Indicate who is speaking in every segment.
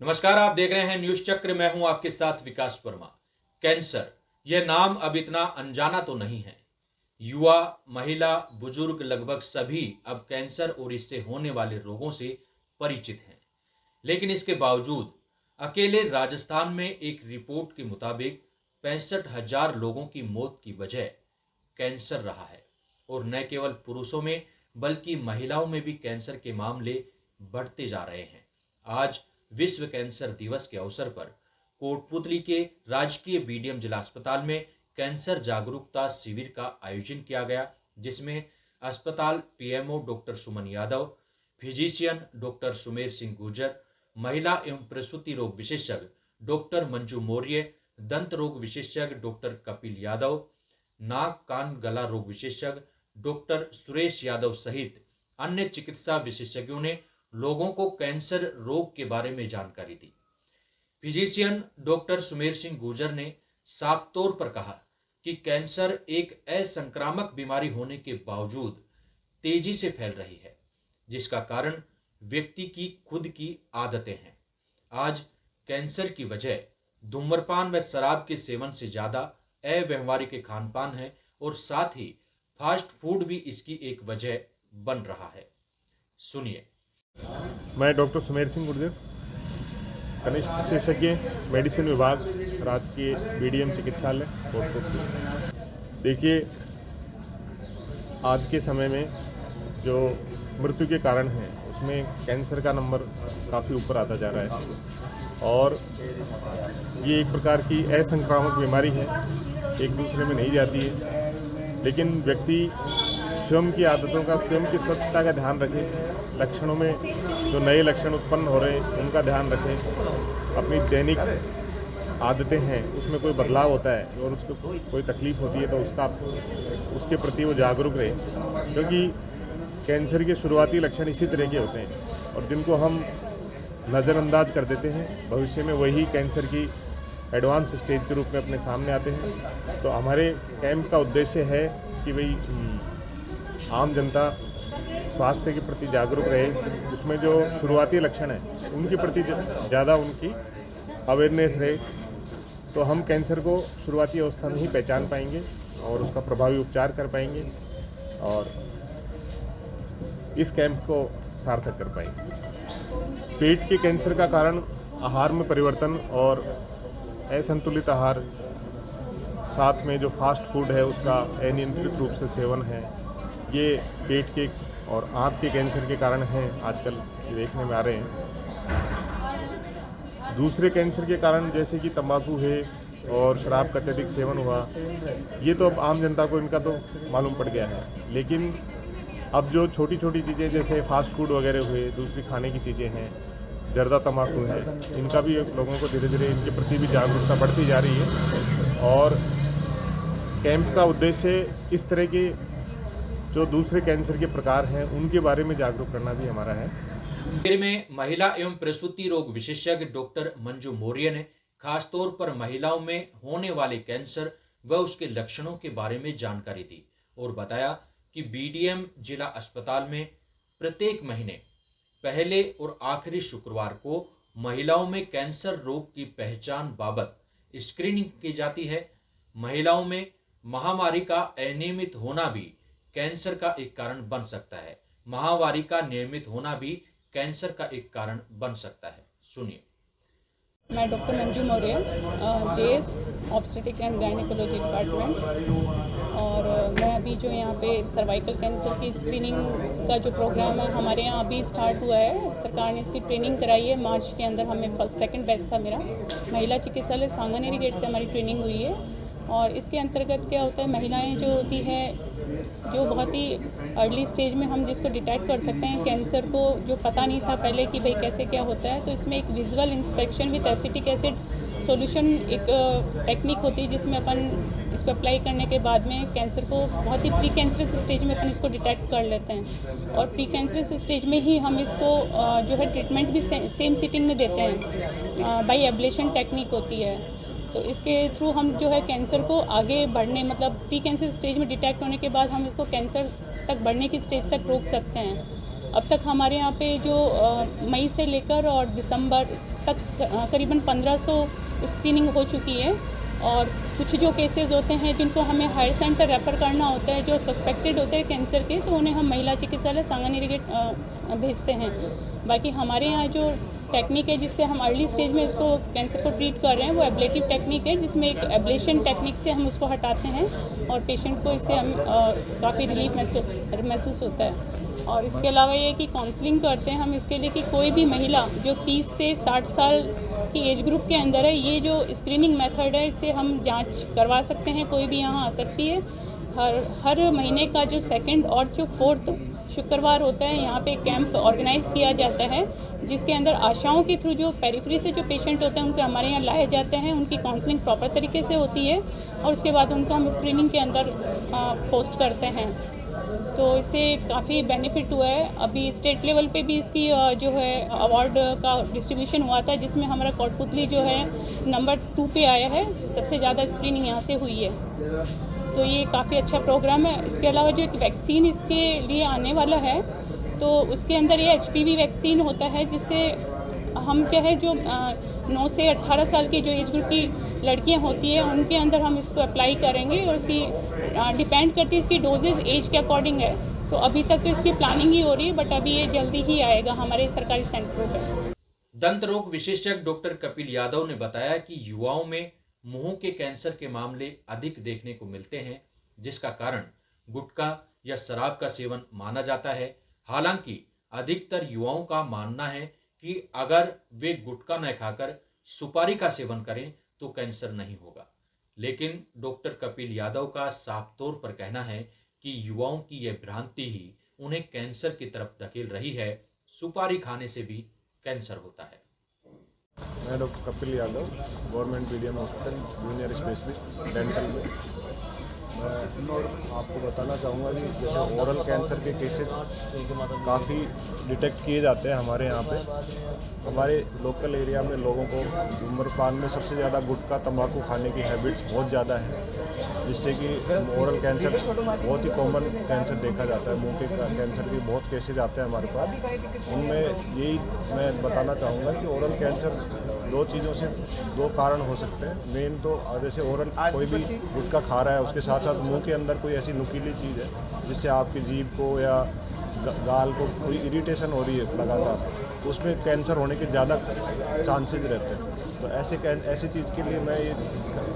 Speaker 1: नमस्कार, आप देख रहे हैं न्यूज चक्र। मैं हूं आपके साथ विकास वर्मा। कैंसर, यह नाम अब इतना अनजाना तो नहीं है। युवा, महिला, बुजुर्ग लगभग सभी अब कैंसर और इससे होने वाले रोगों से परिचित हैं। लेकिन इसके बावजूद अकेले राजस्थान में एक रिपोर्ट के मुताबिक 65,000 लोगों की मौत की वजह कैंसर रहा है। और न केवल पुरुषों में बल्कि महिलाओं में भी कैंसर के मामले बढ़ते जा रहे हैं। आज विश्व कैंसर दिवस के अवसर पर कोटपुतली के राजकीय बीडीएम जिला अस्पताल में कैंसर जागरूकता शिविर का आयोजन किया गया, जिसमें अस्पताल PMO doctor Suman Yadav, physician doctor Sumer Singh Gurjar, महिला एवं प्रसूति रोग विशेषज्ञ डॉक्टर मंजू मौर्य, दंत रोग विशेषज्ञ डॉक्टर कपिल यादव, नाक कान गला रोग विशेषज्ञ डॉक्टर सुरेश यादव सहित अन्य चिकित्सा विशेषज्ञों ने लोगों को कैंसर रोग के बारे में जानकारी दी। फिजिशियन डॉक्टर सुमेर सिंह गुर्जर ने साफ तौर पर कहा कि कैंसर एक असंक्रामक बीमारी होने के बावजूद तेजी से फैल रही है, जिसका कारण व्यक्ति की खुद की आदतें हैं। आज कैंसर की वजह धूम्रपान व शराब के सेवन से ज्यादा अव्यवहारिक खान पान है और साथ ही फास्ट फूड भी इसकी एक वजह बन रहा है। सुनिए।
Speaker 2: मैं डॉक्टर सुमेर सिंह गुर्जर, कनिष्ठ विशेषज्ञ मेडिसिन विभाग, राजकीय बीडीएम चिकित्सालय कोटपुतली। देखिए, आज के समय में जो मृत्यु के कारण हैं उसमें कैंसर का नंबर काफ़ी ऊपर आता जा रहा है और ये एक प्रकार की असंक्रामक बीमारी है, एक दूसरे में नहीं जाती है। लेकिन व्यक्ति स्वयं की आदतों का, स्वयं की स्वच्छता का ध्यान रखे, लक्षणों में जो नए लक्षण उत्पन्न हो रहे हैं उनका ध्यान रखें, अपनी दैनिक आदतें हैं उसमें कोई बदलाव होता है और उसको कोई तकलीफ होती है तो उसके प्रति वो जागरूक रहे, क्योंकि कैंसर के शुरुआती लक्षण इसी तरह के होते हैं और जिनको हम नज़रअंदाज कर देते हैं भविष्य में वही कैंसर की एडवांस स्टेज के रूप में अपने सामने आते हैं। तो हमारे कैंप का उद्देश्य है कि भाई आम जनता स्वास्थ्य के प्रति जागरूक रहे, उसमें जो शुरुआती लक्षण हैं उनके प्रति ज़्यादा उनकी अवेयरनेस रहे, तो हम कैंसर को शुरुआती अवस्था में ही पहचान पाएंगे और उसका प्रभावी उपचार कर पाएंगे और इस कैंप को सार्थक कर पाएंगे। पेट के कैंसर का कारण आहार में परिवर्तन और असंतुलित आहार, साथ में जो फास्ट फूड है उसका अनियंत्रित रूप से सेवन है, ये पेट के और आंत के कैंसर के कारण हैं आजकल देखने में आ रहे हैं। दूसरे कैंसर के कारण जैसे कि तंबाकू है और शराब का अत्यधिक सेवन हुआ, ये तो अब आम जनता को इनका तो मालूम पड़ गया है। लेकिन अब जो छोटी छोटी चीज़ें जैसे फास्ट फूड वगैरह हुए, दूसरी खाने की चीज़ें हैं, जर्दा तंबाकू है, इनका भी लोगों को धीरे धीरे इनके प्रति भी जागरूकता बढ़ती जा रही है और कैंप का उद्देश्य इस तरह के जो दूसरे कैंसर के प्रकार हैं उनके बारे में जागरूक करना भी हमारा है।
Speaker 1: शिविर में महिला एवं प्रसूति रोग विशेषज्ञ डॉक्टर मंजू मौर्य ने खासतौर पर महिलाओं में होने वाले कैंसर व उसके लक्षणों के बारे में जानकारी दी और बताया कि बीडीएम जिला अस्पताल में प्रत्येक महीने पहले और आखिरी शुक्रवार को महिलाओं में कैंसर रोग की पहचान बाबत स्क्रीनिंग की जाती है। महिलाओं में महामारी का अनियमित होना भी कैंसर का एक कारण बन सकता है। माहवारी का नियमित होना भी कैंसर का एक कारण बन सकता है। सुनिए।
Speaker 3: मैं doctor Manju Maurya, JS obstetric and gynaecology department, और मैं अभी जो यहाँ पे सर्वाइकल कैंसर की स्क्रीनिंग का जो प्रोग्राम है हमारे यहाँ अभी स्टार्ट हुआ है। सरकार ने इसकी ट्रेनिंग कराई है। मार्च के अंदर हमें सेकंड बैच था मेरा। महिला चिकित्सालय सांगानेरी गेट से हमारी ट्रेनिंग हुई है और इसके अंतर्गत क्या होता है, महिलाएं जो होती है जो बहुत ही अर्ली स्टेज में हम जिसको डिटेक्ट कर सकते हैं कैंसर को, जो पता नहीं था पहले कि भाई कैसे क्या होता है, तो इसमें एक visual inspection with acetic acid solution एक टेक्निक होती है जिसमें अपन इसको अप्लाई करने के बाद में कैंसर को बहुत ही प्री कैंसरस स्टेज में अपन इसको डिटेक्ट कर लेते हैं और प्री कैंसरस स्टेज में ही हम इसको जो है ट्रीटमेंट भी सेम सिटिंग में देते हैं। बाई एब्लेशन टेक्निक होती है, तो इसके थ्रू हम जो है कैंसर को आगे बढ़ने, मतलब प्री कैंसर स्टेज में डिटेक्ट होने के बाद हम इसको कैंसर तक बढ़ने की स्टेज तक रोक सकते हैं। अब तक हमारे यहाँ पे जो मई से लेकर और दिसंबर तक करीबन 1500 स्क्रीनिंग हो चुकी है। और कुछ जो केसेस होते हैं जिनको हमें हायर सेंटर रेफ़र करना होता है, जो सस्पेक्टेड होते हैं कैंसर के, तो उन्हें हम महिला चिकित्सालय सांगानेरी भेजते हैं। बाकी हमारे यहाँ जो टेक्निक है जिससे हम अर्ली स्टेज में इसको कैंसर को ट्रीट कर रहे हैं, वो एब्लेटिव टेक्निक है, जिसमें एक एब्लेशन टेक्निक से हम उसको हटाते हैं और पेशेंट को इससे हम काफ़ी रिलीफ महसूस होता है। और इसके अलावा ये कि काउंसलिंग करते हैं हम इसके लिए कि कोई भी महिला जो 30 से 60 साल की एज ग्रुप के अंदर है, ये जो स्क्रीनिंग मेथड है इससे हम जांच करवा सकते हैं, कोई भी यहाँ आ सकती है। हर महीने का जो 2nd और जो 4th शुक्रवार होता है, यहाँ पे कैंप ऑर्गेनाइज़ किया जाता है, जिसके अंदर आशाओं के थ्रू जो पेरिफेरी से जो पेशेंट होते हैं उनको हमारे यहाँ लाए जाते हैं, उनकी काउंसलिंग प्रॉपर तरीके से होती है और उसके बाद उनको हम स्क्रीनिंग के अंदर पोस्ट करते हैं। तो इससे काफ़ी बेनिफिट हुआ है। अभी स्टेट लेवल पे भी इसकी जो है अवार्ड का डिस्ट्रीब्यूशन हुआ था, जिसमें हमारा कोटपुतली जो है नंबर 2 पे आया है, सबसे ज़्यादा स्क्रीनिंग यहाँ से हुई है। तो ये काफ़ी अच्छा प्रोग्राम है। इसके अलावा जो एक वैक्सीन इसके लिए आने वाला है, तो उसके अंदर ये HPV वैक्सीन होता है, जिससे हम क्या है जो 9 से 18 साल की जो एज ग्रुप की लड़कियां होती है उनके अंदर हम इसको अप्लाई करेंगे और इसकी डिपेंड करती है इसकी डोजेज एज के अकॉर्डिंग है। तो अभी तक तो इसकी प्लानिंग ही हो रही है, बट अभी ये जल्दी ही आएगा हमारे सरकारी सेंटरों पर।
Speaker 1: दंत रोग विशेषज्ञ डॉक्टर कपिल यादव ने बताया कि युवाओं में मुंह के कैंसर के मामले अधिक देखने को मिलते हैं, जिसका कारण गुटखा या शराब का सेवन माना जाता है। हालांकि अधिकतर युवाओं का मानना है कि अगर वे गुटखा न खाकर सुपारी का सेवन करें तो कैंसर नहीं होगा। लेकिन डॉक्टर कपिल यादव का साफ तौर पर कहना है कि युवाओं की यह भ्रांति ही उन्हें कैंसर की तरफ धकेल रही है। सुपारी खाने से भी कैंसर होता है।
Speaker 2: मैं doctor Kapil Yadav, government medium hospital junior specialist dental में। मैं आपको बताना चाहूँगा कि जैसे ओरल कैंसर के केसेस काफ़ी डिटेक्ट किए जाते हैं हमारे यहाँ पे। हमारे लोकल एरिया में लोगों को धूम्रपान में सबसे ज़्यादा गुटखा तंबाकू खाने की हैबिट्स बहुत ज़्यादा है, जिससे कि ओरल कैंसर बहुत ही कॉमन कैंसर देखा जाता है। मुंह के कैंसर के बहुत केसेज आते हैं हमारे पास। उनमें यही मैं बताना चाहूँगा कि ओरल कैंसर दो चीज़ों से 2 कारण हो सकते हैं। मेन तो जैसे ओरल कोई भी गुटखा खा रहा है, उसके साथ साथ मुंह के अंदर कोई ऐसी नुकीली चीज़ है जिससे आपकी जीभ को या गाल को कोई इरिटेशन हो रही है लगातार, तो उसमें कैंसर होने के ज़्यादा चांसेस रहते हैं। तो ऐसी चीज़ के लिए मैं ये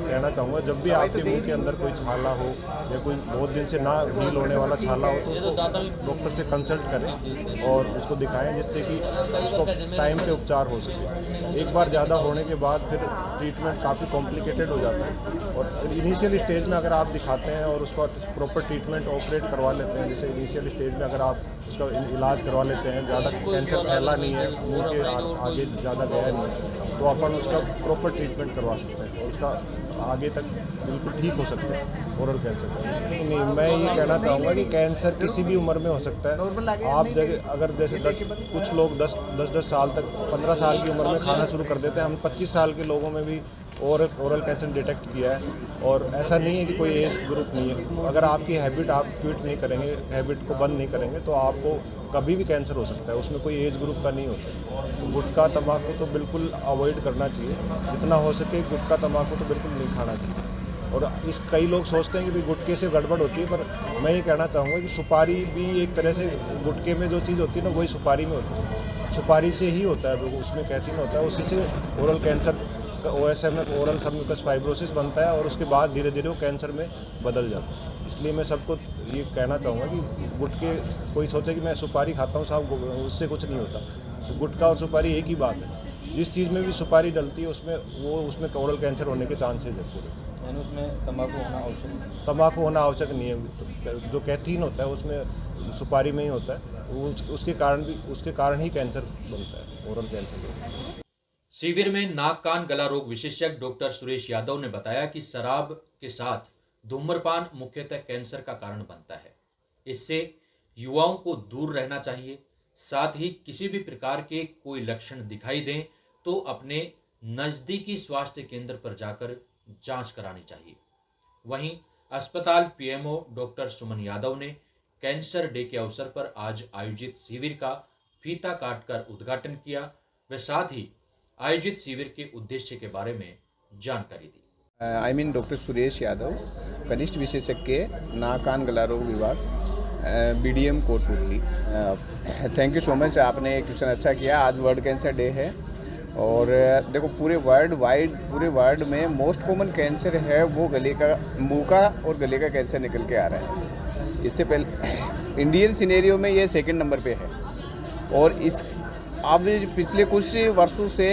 Speaker 2: कहना चाहूँगा, जब भी आपके मुंह के अंदर कोई छाला हो या कोई बहुत दिन से ना हील होने वाला छाला हो, तो उसको डॉक्टर से कंसल्ट करें और उसको दिखाएं, जिससे कि उसको टाइम पे उपचार हो सके। एक बार ज़्यादा होने के बाद फिर ट्रीटमेंट काफ़ी कॉम्प्लिकेटेड हो जाता है। और इनिशियल स्टेज में अगर आप दिखाते हैं और उसका प्रॉपर ट्रीटमेंट ऑपरेट करवा लेते हैं, जैसे इनिशियल स्टेज में अगर आप उसका इलाज करवा लेते हैं, ज़्यादा कैंसर फैला नहीं है, मुंह के आगे ज़्यादा गया नहीं है, तो अपन उसका प्रॉपर ट्रीटमेंट करवा सकते हैं और उसका आगे तक बिल्कुल ठीक हो सकता है ओरल कैंसर। नहीं, मैं ये कहना चाहूँगा कि कैंसर किसी भी उम्र में हो सकता है। आप अगर जैसे कुछ लोग 10 साल तक 15 साल की उम्र में खाना शुरू कर देते हैं। हम 25 साल के लोगों में भी ओरल कैंसर डिटेक्ट किया है, और ऐसा नहीं है कि कोई एज ग्रुप नहीं है। अगर आपकी हैबिट आप क्विट नहीं करेंगे, हैबिट को बंद नहीं करेंगे, तो आपको कभी भी कैंसर हो सकता है। उसमें कोई एज ग्रुप का नहीं होता। तो गुटखा तंबाकू तो बिल्कुल अवॉइड करना चाहिए, जितना हो सके गुटखा तंबाकू तो बिल्कुल नहीं खाना चाहिए। और कई लोग सोचते हैं कि भाई गुटखे से गड़बड़ होती है, पर मैं ये कहना चाहूँगा कि सुपारी भी एक तरह से गुटखे में जो चीज़ होती है ना, वही सुपारी में होती है। सुपारी से ही होता है, उसमें कैफीन होता है, उसी से oral cancer OSM oral submucous fibrosis बनता है और उसके बाद धीरे धीरे वो कैंसर में बदल जाता है। इसलिए मैं सबको ये कहना चाहूँगा कि गुटखे, कोई सोचे कि मैं सुपारी खाता हूँ साहब, उससे कुछ नहीं होता। गुटखा और सुपारी एक ही बात है। जिस चीज़ में भी सुपारी डलती है उसमें ओरल कैंसर होने के चांसेज है पूरे।
Speaker 4: यानी उसमें तंबाकू होना आवश्यक नहीं
Speaker 2: है। जो कैफीन होता है उसमें सुपारी में ही होता है, उसके कारण ही कैंसर बनता है, ओरल कैंसर।
Speaker 1: शिविर में नाक कान गला रोग विशेषज्ञ डॉक्टर सुरेश यादव ने बताया कि शराब के साथ धूम्रपान मुख्यतः कैंसर का कारण बनता है। इससे युवाओं को दूर रहना चाहिए। साथ ही किसी भी प्रकार के कोई लक्षण दिखाई दें तो अपने नज़दीकी स्वास्थ्य केंद्र पर जाकर जांच करानी चाहिए। वहीं अस्पताल PMO डॉक्टर सुमन यादव ने कैंसर डे के अवसर पर आज आयोजित शिविर का फीता काटकर उद्घाटन किया व साथ ही आयोजित शिविर के उद्देश्य के बारे में जानकारी दी।
Speaker 5: I mean doctor Suresh Yadav, कनिष्ठ विशेषज्ञ नाक कान गला रोग विभाग, BDM Kotputli. Thank you so much, आपने एक क्वेश्चन अच्छा किया। आज वर्ल्ड कैंसर डे है और देखो पूरे वर्ल्ड में मोस्ट कॉमन कैंसर है वो गले का, मुंह का और गले का कैंसर निकल के आ रहा है। इससे पहले इंडियन सिनेरियो में ये सेकंड नंबर पे है और इस अब पिछले कुछ वर्षों से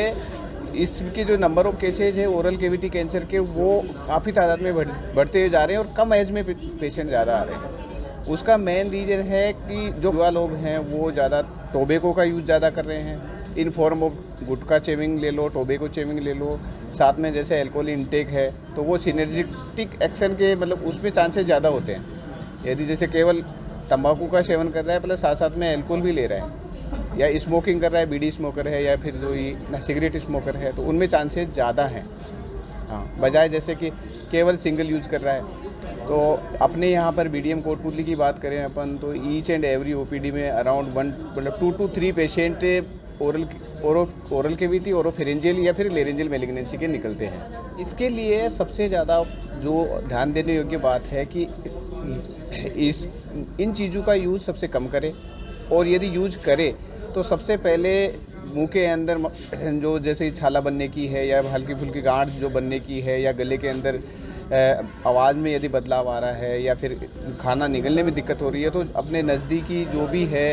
Speaker 5: इसके जो नंबर ऑफ केसेज है ओरल कैविटी कैंसर के वो काफ़ी तादाद में बढ़ते जा रहे हैं और कम एज में पेशेंट ज़्यादा आ रहे हैं। उसका मेन रीज़न है कि जो युवा लोग हैं वो ज़्यादा टोबैको का यूज़ ज़्यादा कर रहे हैं, in form of gutkha chewing ले लो, टोबैको चेविंग ले लो, साथ में जैसे अल्कोहल इंटेक है तो वो सिनर्जिटिक एक्शन के मतलब उसमें चांसेस ज़्यादा होते हैं। यदि जैसे केवल तंबाकू का सेवन कर रहा है प्लस साथ साथ में अल्कोहल भी ले रहा है या स्मोकिंग कर रहा है, बीड़ी स्मोकर है या फिर जो ये सिगरेट स्मोकर है तो उनमें चांसेस ज़्यादा हैं। हाँ, बजाय जैसे कि केवल सिंगल यूज़ कर रहा है। तो अपने यहाँ पर BDM कोटपुतली की बात करें अपन तो ईच एंड एवरी OPD में around 2 to 3 patient oral cavity, oropharyngeal या फिर लेरेंजियल मैलिग्नेंसी के निकलते हैं। इसके लिए सबसे ज़्यादा जो ध्यान देने योग्य बात है कि इन चीज़ों का यूज़ सबसे कम करें और यदि यूज़ करें तो सबसे पहले मुंह के अंदर जो जैसे छाला बनने की है या हल्की फुल्की गांठ जो बनने की है या गले के अंदर आवाज़ में यदि बदलाव आ रहा है या फिर खाना निगलने में दिक्कत हो रही है तो अपने नज़दीकी जो भी है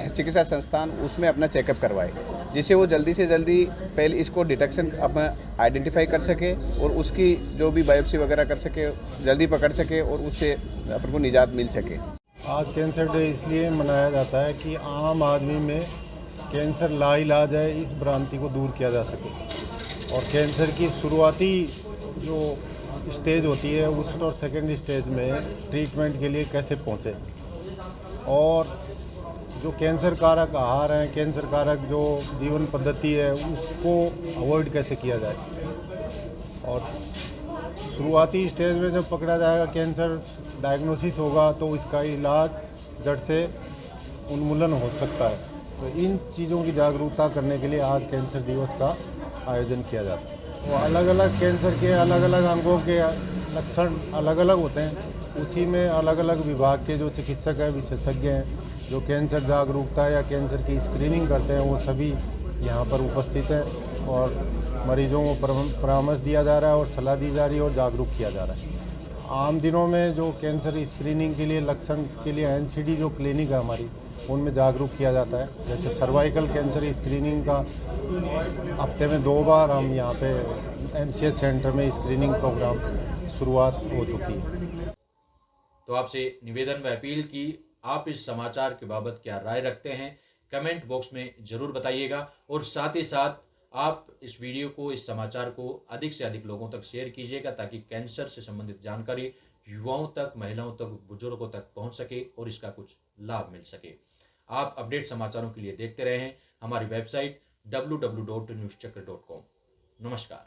Speaker 5: चिकित्सा संस्थान उसमें अपना चेकअप करवाए, जिससे वो जल्दी से जल्दी पहले इसको डिटेक्शन अपना आइडेंटिफाई कर सके और उसकी जो भी बायोप्सी वगैरह कर सके, जल्दी पकड़ सके और उससे अपन को निजात मिल सके।
Speaker 4: आज कैंसर डे इसलिए मनाया जाता है कि आम आदमी में कैंसर लाइलाज है इस भ्रांति को दूर किया जा सके और कैंसर की शुरुआती जो स्टेज होती है उस और सेकेंड स्टेज में ट्रीटमेंट के लिए कैसे पहुँचे और जो कैंसर कारक आहार हैं, कैंसर कारक जो जीवन पद्धति है उसको अवॉइड कैसे किया जाए और शुरुआती स्टेज में जब पकड़ा जाएगा कैंसर डायग्नोसिस होगा तो इसका इलाज जड़ से उन्मूलन हो सकता है। तो इन चीज़ों की जागरूकता करने के लिए आज कैंसर दिवस का आयोजन किया जाता है। तो अलग अलग कैंसर के अलग अलग अंगों के लक्षण अलग अलग होते हैं, उसी में अलग अलग विभाग के जो चिकित्सक हैं, विशेषज्ञ हैं, जो कैंसर जागरूकता या कैंसर की स्क्रीनिंग करते हैं वो सभी यहाँ पर उपस्थित हैं और मरीजों को परामर्श दिया जा रहा है और सलाह दी जा रही है और जागरूक किया जा रहा है। आम दिनों में जो कैंसर स्क्रीनिंग के लिए लक्षण के लिए NCD जो क्लिनिक है हमारी उनमें जागरूक किया जाता है। जैसे सर्वाइकल कैंसर स्क्रीनिंग का हफ्ते में 2 बार हम यहाँ पे MCH सेंटर में स्क्रीनिंग प्रोग्राम शुरुआत हो चुकी है।
Speaker 1: तो आपसे निवेदन व अपील की आप इस समाचार के बाबत क्या राय रखते हैं कमेंट बॉक्स में ज़रूर बताइएगा और साथ ही साथ आप इस वीडियो को, इस समाचार को अधिक से अधिक लोगों तक शेयर कीजिएगा ताकि कैंसर से संबंधित जानकारी युवाओं तक, महिलाओं तक, बुजुर्गों तक पहुंच सके और इसका कुछ लाभ मिल सके। आप अपडेट समाचारों के लिए देखते रहें हमारी वेबसाइट www.newschakra.com। नमस्कार।